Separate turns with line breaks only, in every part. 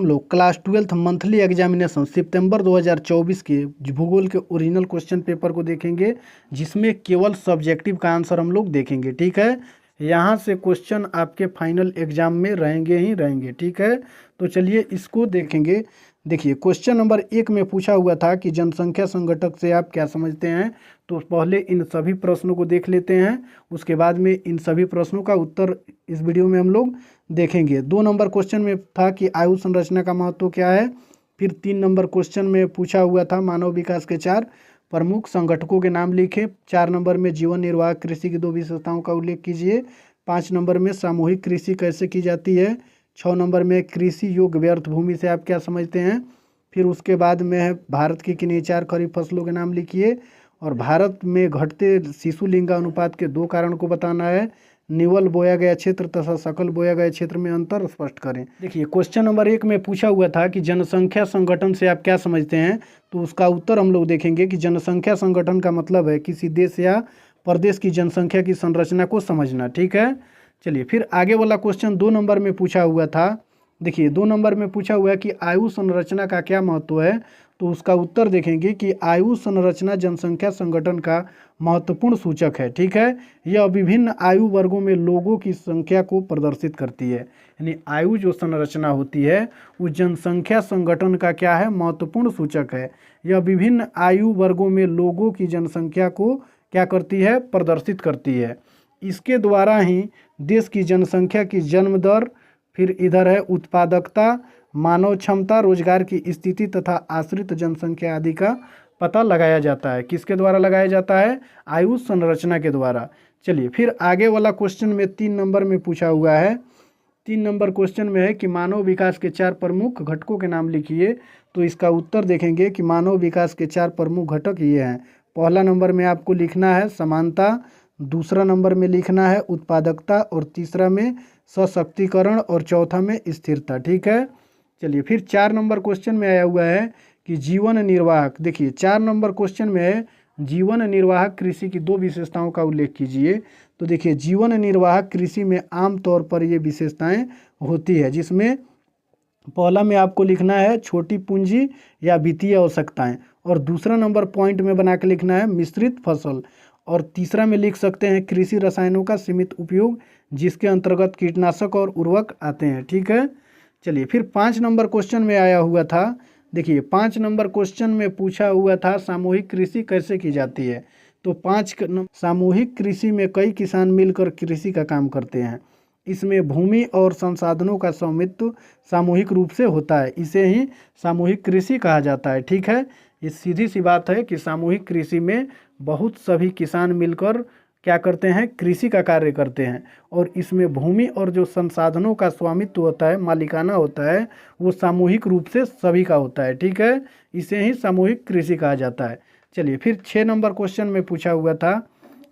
हम लोग class 12th monthly examination सितंबर 2024 के भूगोल के ओरिजिनल क्वेश्चन पेपर को देखेंगे, जिसमें केवल सब्जेक्टिव का आंसर हम लोग देखेंगे। ठीक है, यहाँ से क्वेश्चन आपके फाइनल एग्जाम में रहेंगे ही रहेंगे। ठीक है, तो चलिए इसको देखेंगे। देखिए, क्वेश्चन नंबर 1 में पूछा हुआ था कि जनसंख्या संगठक से आप क्या समझते हैं। तो पहले इन सभी प्रश्नों को देख लेते हैं, उसके बाद में इन सभी प्रश्नों का उत्तर इस वीडियो में हम लोग देखेंगे। 2 नंबर क्वेश्चन में था कि आयु संरचना का महत्व क्या है। फिर 3 नंबर क्वेश्चन में पूछा हुआ था मानव विकास के 4 प्रमुख संगठकों के नाम लिखें। 4 नंबर में जीवन निर्वाह कृषि की 2 विशेषताओं का उल्लेख कीजिए। 5 नंबर में सामूहिक कृषि कैसे की जाती है। 6 नंबर में कृषि योग्य व्यर्थ भूमि से आप क्या समझते हैं। फिर उसके बाद में है भारत की किन्हीं 4 खरीफ फसलों के नाम लिखिए, और भारत में घटते शिशु लिंग अनुपात के 2 कारण को बताना है। निवल बोया गया क्षेत्र तथा सकल बोया गया क्षेत्र में अंतर स्पष्ट करें। देखिए, क्वेश्चन नंबर 1 में पूछा हुआ था कि जनसंख्या संगठन से आप क्या समझते हैं। तो उसका उत्तर हम लोग देखेंगे कि जनसंख्या संगठन का मतलब है किसी देश या प्रदेश की जनसंख्या की संरचना को समझना। ठीक है, चलिए फिर आगे वाला क्वेश्चन 2 नंबर में पूछा हुआ था। देखिए, 2 नंबर में पूछा हुआ है कि आयु संरचना का क्या महत्व है। तो उसका उत्तर देखेंगे कि आयु संरचना जनसंख्या संगठन का महत्वपूर्ण सूचक है। ठीक है, यह विभिन्न आयु वर्गों में लोगों की संख्या को प्रदर्शित करती है। यानी आयु जो संरचना होती है वो जनसंख्या संगठन का क्या है, महत्वपूर्ण सूचक है। यह विभिन्न आयु वर्गों में लोगों की जनसंख्या को क्या करती है, प्रदर्शित करती है। इसके द्वारा ही देश की जनसंख्या की जन्म दर, फिर इधर है उत्पादकता, मानव क्षमता, रोजगार की स्थिति तथा आश्रित जनसंख्या आदि का पता लगाया जाता है। किसके द्वारा लगाया जाता है, आयु संरचना के द्वारा। चलिए फिर आगे वाला क्वेश्चन में 3 नंबर में पूछा हुआ है। 3 नंबर क्वेश्चन में है कि मानव विकास के 4 प्रमुख घटकों के नाम लिखिए। तो इसका उत्तर देखेंगे कि मानव विकास के 4 प्रमुख घटक ये हैं। पहला नंबर में आपको लिखना है समानता, दूसरा नंबर में लिखना है उत्पादकता, और तीसरा में सशक्तिकरण, और चौथा में स्थिरता। ठीक है, चलिए फिर 4 नंबर क्वेश्चन में आया हुआ है कि जीवन निर्वाहक। देखिए, 4 नंबर क्वेश्चन में है जीवन निर्वाहक कृषि की 2 विशेषताओं का उल्लेख कीजिए। तो देखिए, जीवन निर्वाहक कृषि में आमतौर पर ये विशेषताएं होती है, जिसमें पहला में आपको लिखना है छोटी पूंजी या वित्तीय आवश्यकताएं, और दूसरा नंबर पॉइंट में बना के लिखना है मिश्रित फसल, और तीसरा में लिख सकते हैं कृषि रसायनों का सीमित उपयोग, जिसके अंतर्गत कीटनाशक और उर्वरक आते हैं। ठीक है, चलिए फिर 5 नंबर क्वेश्चन में आया हुआ था। देखिए, 5 नंबर क्वेश्चन में पूछा हुआ था सामूहिक कृषि कैसे की जाती है। तो सामूहिक कृषि में कई किसान मिलकर कृषि का काम करते हैं। इसमें भूमि और संसाधनों का स्वामित्व सामूहिक रूप से होता है, इसे ही सामूहिक कृषि कहा जाता है। ठीक है, ये सीधी सी बात है कि सामूहिक कृषि में बहुत सभी किसान मिलकर क्या करते हैं, कृषि का कार्य करते हैं, और इसमें भूमि और जो संसाधनों का स्वामित्व होता है, मालिकाना होता है, वो सामूहिक रूप से सभी का होता है। ठीक है, इसे ही सामूहिक कृषि कहा जाता है। चलिए फिर 6 नंबर क्वेश्चन में पूछा हुआ था।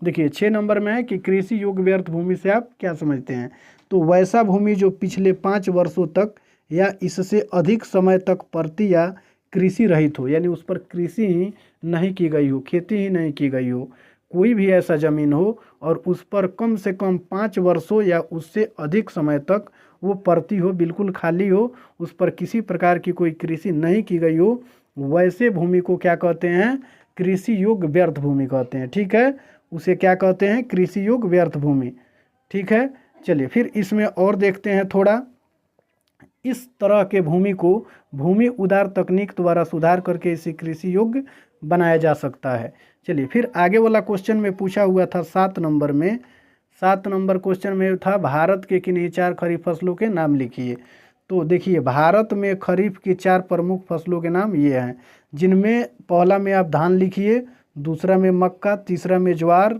देखिए, 6 नंबर में है कि कृषि योग्य व्यर्थ भूमि से आप क्या समझते हैं। तो वैसा भूमि जो पिछले 5 वर्षों तक या इससे अधिक समय तक परती या कृषि रहित हो, यानी उस पर कृषि ही नहीं की गई हो, खेती ही नहीं की गई हो, कोई भी ऐसा ज़मीन हो और उस पर कम से कम 5 वर्षों या उससे अधिक समय तक वो परती हो, बिल्कुल खाली हो, उस पर किसी प्रकार की कोई कृषि नहीं की गई हो, वैसे भूमि को क्या कहते हैं, कृषि योग्य व्यर्थ भूमि कहते हैं। ठीक है, उसे क्या कहते हैं, कृषि योग्य व्यर्थ भूमि। ठीक है, चलिए फिर इसमें और देखते हैं थोड़ा। इस तरह के भूमि को भूमि उदार तकनीक द्वारा सुधार करके इसे कृषि योग्य बनाया जा सकता है। चलिए फिर आगे वाला क्वेश्चन में पूछा हुआ था 7 नंबर में। 7 नंबर क्वेश्चन में था भारत के किन्हीं 4 खरीफ फसलों के नाम लिखिए। तो देखिए, भारत में खरीफ की 4 प्रमुख फसलों के नाम ये हैं, जिनमें पहला में आप धान लिखिए, दूसरा में मक्का, तीसरा में ज्वार,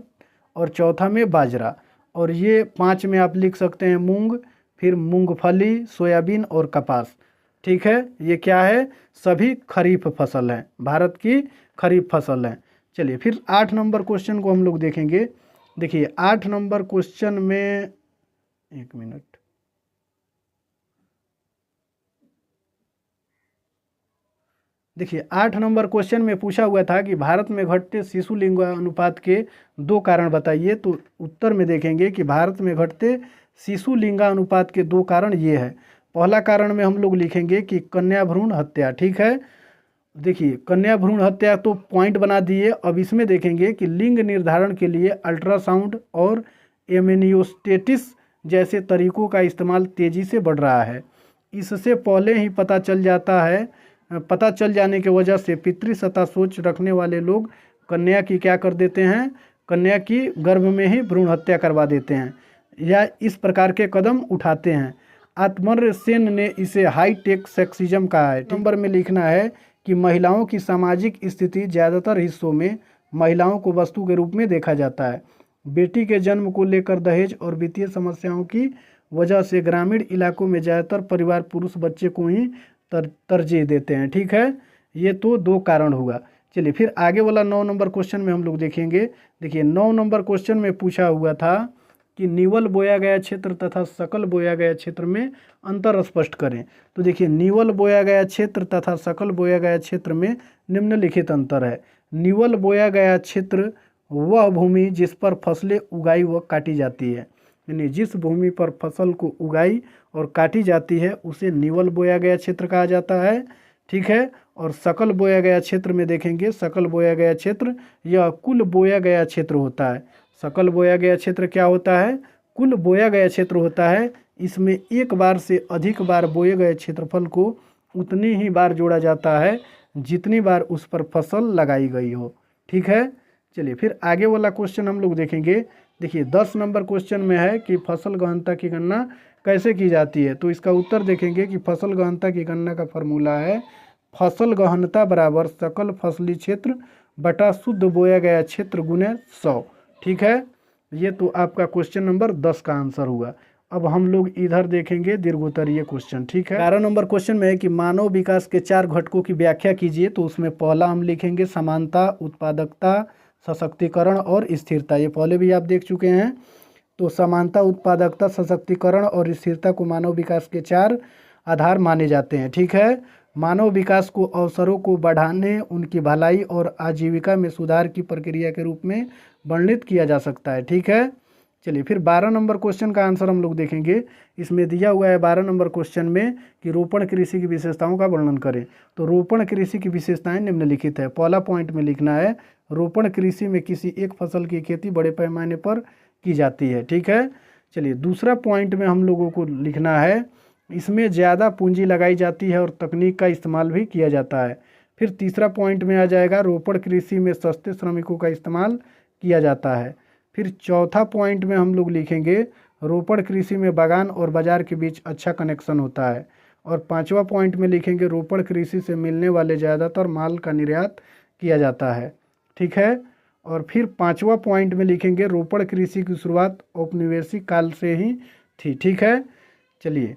और चौथा में बाजरा, और ये 5 में आप लिख सकते हैं मूंग, फिर मूंगफली, सोयाबीन और कपास। ठीक है, ये क्या है, सभी खरीफ फसल हैं, भारत की खरीफ फसल हैं। चलिए फिर 8 नंबर क्वेश्चन को हम लोग देखेंगे। देखिए, 8 नंबर क्वेश्चन में, एक मिनट, देखिए 8 नंबर क्वेश्चन में पूछा हुआ था कि भारत में घटते शिशु लिंग अनुपात के 2 कारण बताइए। तो उत्तर में देखेंगे कि भारत में घटते शिशु लिंगानुपात के 2 कारण ये है। पहला कारण में हम लोग लिखेंगे कि कन्या भ्रूण हत्या। ठीक है, देखिए कन्या भ्रूण हत्या तो पॉइंट बना दिए। अब इसमें देखेंगे कि लिंग निर्धारण के लिए अल्ट्रासाउंड और एमनियोस्टेटिस जैसे तरीकों का इस्तेमाल तेज़ी से बढ़ रहा है। इससे पहले ही पता चल जाता है, पता चल जाने की वजह से पितृसत्ता सोच रखने वाले लोग कन्या की क्या कर देते हैं, कन्या की गर्भ में ही भ्रूण हत्या करवा देते हैं या इस प्रकार के कदम उठाते हैं। आत्मर्य सेन ने इसे हाईटेक सेक्सिज्म कहा है। नंबर में लिखना है कि महिलाओं की सामाजिक स्थिति ज़्यादातर हिस्सों में महिलाओं को वस्तु के रूप में देखा जाता है। बेटी के जन्म को लेकर दहेज और वित्तीय समस्याओं की वजह से ग्रामीण इलाकों में ज़्यादातर परिवार पुरुष बच्चे को ही तरजीह देते हैं। ठीक है, ये तो दो कारण हुआ। चलिए फिर आगे वाला 9 नंबर क्वेश्चन में हम लोग देखेंगे। देखिए 9 नंबर क्वेश्चन में पूछा हुआ था कि निवल बोया गया क्षेत्र तथा सकल बोया गया क्षेत्र में अंतर स्पष्ट करें। तो देखिए निवल बोया गया क्षेत्र तथा सकल बोया गया क्षेत्र में निम्नलिखित अंतर है। निवल बोया गया क्षेत्र वह भूमि जिस पर फसलें उगाई व काटी जाती है, यानी जिस भूमि पर फसल को उगाई और काटी जाती है उसे निवल बोया गया क्षेत्र कहा जाता है। ठीक है, और सकल बोया गया क्षेत्र में देखेंगे, सकल बोया गया क्षेत्र यह कुल बोया गया क्षेत्र होता है। सकल बोया गया क्षेत्र क्या होता है, कुल बोया गया क्षेत्र होता है। इसमें एक बार से अधिक बार बोए गए क्षेत्रफल को उतनी ही बार जोड़ा जाता है जितनी बार उस पर फसल लगाई गई हो। ठीक है, चलिए फिर आगे वाला क्वेश्चन हम लोग देखेंगे। देखिए 10 नंबर क्वेश्चन में है कि फसल गहनता की गणना कैसे की जाती है। तो इसका उत्तर देखेंगे कि फसल गहनता की गणना का फॉर्मूला है फसल गहनता बराबर सकल फसली क्षेत्र बटा शुद्ध बोया गया क्षेत्र गुने 100। ठीक है, ये तो आपका क्वेश्चन नंबर 10 का आंसर हुआ। अब हम लोग इधर देखेंगे दीर्घोत्तरीय क्वेश्चन। ठीक है, 11 नंबर क्वेश्चन में है कि मानव विकास के 4 घटकों की व्याख्या कीजिए। तो उसमें पहला हम लिखेंगे समानता, उत्पादकता, सशक्तिकरण और स्थिरता। ये पहले भी आप देख चुके हैं। तो समानता, उत्पादकता, सशक्तिकरण और स्थिरता को मानव विकास के 4 आधार माने जाते हैं। ठीक है, मानव विकास को अवसरों को बढ़ाने, उनकी भलाई और आजीविका में सुधार की प्रक्रिया के रूप में वर्णित किया जा सकता है। ठीक है, चलिए फिर 12 नंबर क्वेश्चन का आंसर हम लोग देखेंगे। इसमें दिया हुआ है 12 नंबर क्वेश्चन में कि रोपण कृषि की विशेषताओं का वर्णन करें। तो रोपण कृषि की विशेषताएं निम्नलिखित है। पहला पॉइंट में लिखना है रोपण कृषि में किसी एक फसल की खेती बड़े पैमाने पर की जाती है। ठीक है, चलिए दूसरा पॉइंट में हम लोगों को लिखना है इसमें ज़्यादा पूंजी लगाई जाती है और तकनीक का इस्तेमाल भी किया जाता है। फिर तीसरा पॉइंट में आ जाएगा रोपण कृषि में सस्ते श्रमिकों का इस्तेमाल किया जाता है। फिर चौथा पॉइंट में हम लोग लिखेंगे रोपण कृषि में बागान और बाजार के बीच अच्छा कनेक्शन होता है। और पांचवा पॉइंट में लिखेंगे रोपण कृषि से मिलने वाले ज़्यादातर माल का निर्यात किया जाता है। ठीक है, और फिर पांचवा पॉइंट में लिखेंगे रोपण कृषि की शुरुआत औपनिवेशिक काल से ही थी। ठीक है, चलिए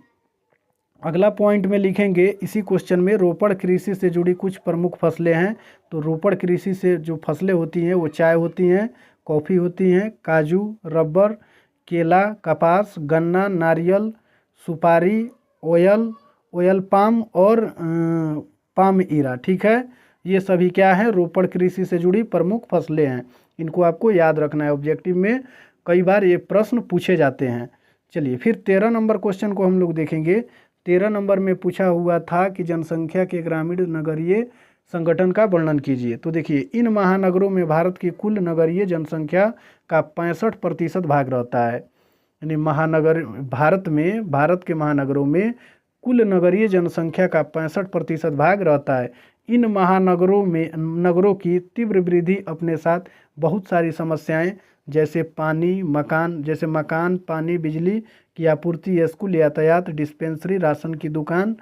अगला पॉइंट में लिखेंगे इसी क्वेश्चन में रोपण कृषि से जुड़ी कुछ प्रमुख फसलें हैं। तो रोपण कृषि से जो फसलें होती हैं वो चाय होती हैं, कॉफ़ी होती हैं, काजू, रबर, केला, कपास, गन्ना, नारियल, सुपारी, ऑयल पाम और पाम ईरा। ठीक है, ये सभी क्या है, रोपण कृषि से जुड़ी प्रमुख फसलें हैं। इनको आपको याद रखना है, ऑब्जेक्टिव में कई बार ये प्रश्न पूछे जाते हैं। चलिए फिर 13 नंबर क्वेश्चन को हम लोग देखेंगे। 13 नंबर में पूछा हुआ था कि जनसंख्या के ग्रामीण नगरीय संगठन का वर्णन कीजिए। तो देखिए इन महानगरों में भारत की कुल नगरीय जनसंख्या का 65% भाग रहता है। यानी भारत के महानगरों में कुल नगरीय जनसंख्या का 65% भाग रहता है। इन नगरों की तीव्र वृद्धि अपने साथ बहुत सारी समस्याएं जैसे मकान, पानी, बिजली की आपूर्ति, स्कूल, यातायात, डिस्पेंसरी, राशन की दुकान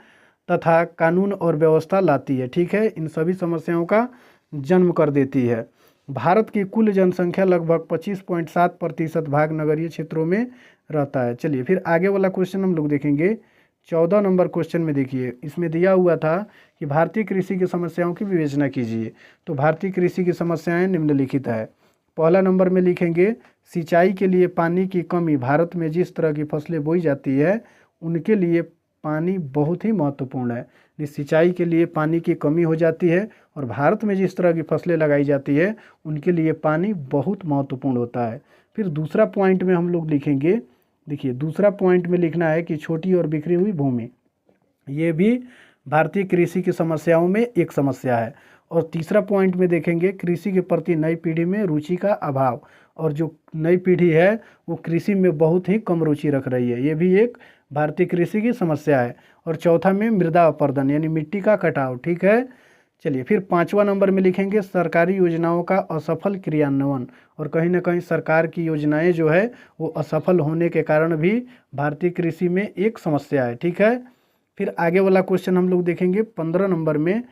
तथा कानून और व्यवस्था लाती है। ठीक है, इन सभी समस्याओं का जन्म कर देती है। भारत की कुल जनसंख्या लगभग 25.7% भाग नगरीय क्षेत्रों में रहता है। चलिए फिर आगे वाला क्वेश्चन हम लोग देखेंगे। 14 नंबर क्वेश्चन में देखिए इसमें दिया हुआ था कि भारतीय कृषि की समस्याओं की विवेचना कीजिए। तो भारतीय कृषि की समस्याएं निम्नलिखित है। पहला नंबर में लिखेंगे सिंचाई के लिए पानी की कमी। भारत में जिस तरह की फसलें बोई जाती है उनके लिए पानी बहुत ही महत्वपूर्ण है। सिंचाई के लिए पानी की कमी हो जाती है और भारत में जिस तरह की फसलें लगाई जाती है उनके लिए पानी बहुत महत्वपूर्ण होता है। फिर दूसरा पॉइंट में हम लोग लिखेंगे, देखिए दूसरा पॉइंट में लिखना है कि छोटी और बिखरी हुई भूमि। ये भी भारतीय कृषि की समस्याओं में एक समस्या है। और तीसरा पॉइंट में देखेंगे कृषि के प्रति नई पीढ़ी में रुचि का अभाव, और जो नई पीढ़ी है वो कृषि में बहुत ही कम रुचि रख रही है, ये भी एक भारतीय कृषि की समस्या है। और चौथा में मृदा अपरदन यानी मिट्टी का कटाव। ठीक है, चलिए फिर पाँचवा नंबर में लिखेंगे सरकारी योजनाओं का असफल क्रियान्वयन, और कहीं ना कहीं सरकार की योजनाएं जो है वो असफल होने के कारण भी भारतीय कृषि में एक समस्या है। ठीक है, फिर आगे वाला क्वेश्चन हम लोग देखेंगे 15 नंबर में,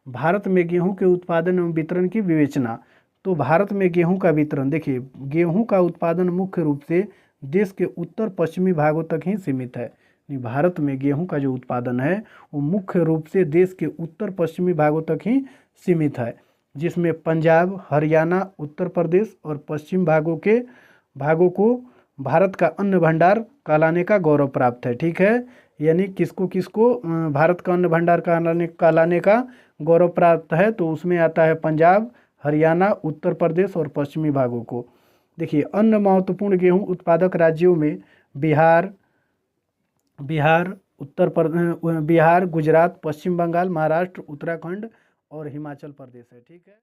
भारत में गेहूं के उत्पादन एवं वितरण की विवेचना। तो भारत में गेहूं का वितरण, देखिए गेहूं का उत्पादन मुख्य रूप से देश के उत्तर पश्चिमी भागों तक ही सीमित है। भारत में गेहूं का जो उत्पादन है वो मुख्य रूप से देश के उत्तर पश्चिमी भागों तक ही सीमित है, जिसमें पंजाब, हरियाणा, उत्तर प्रदेश और पश्चिम भागों को भारत का अन्न भंडार कहलाने का गौरव प्राप्त है। ठीक है, यानी किसको किसको भारत का अन्न भंडार कहलाने का गौरव प्राप्त है, तो उसमें आता है पंजाब, हरियाणा, उत्तर प्रदेश और पश्चिमी भागों को। देखिए अन्य महत्वपूर्ण गेहूं उत्पादक राज्यों में बिहार बिहार बिहार, गुजरात, पश्चिम बंगाल, महाराष्ट्र, उत्तराखंड और हिमाचल प्रदेश है। ठीक है।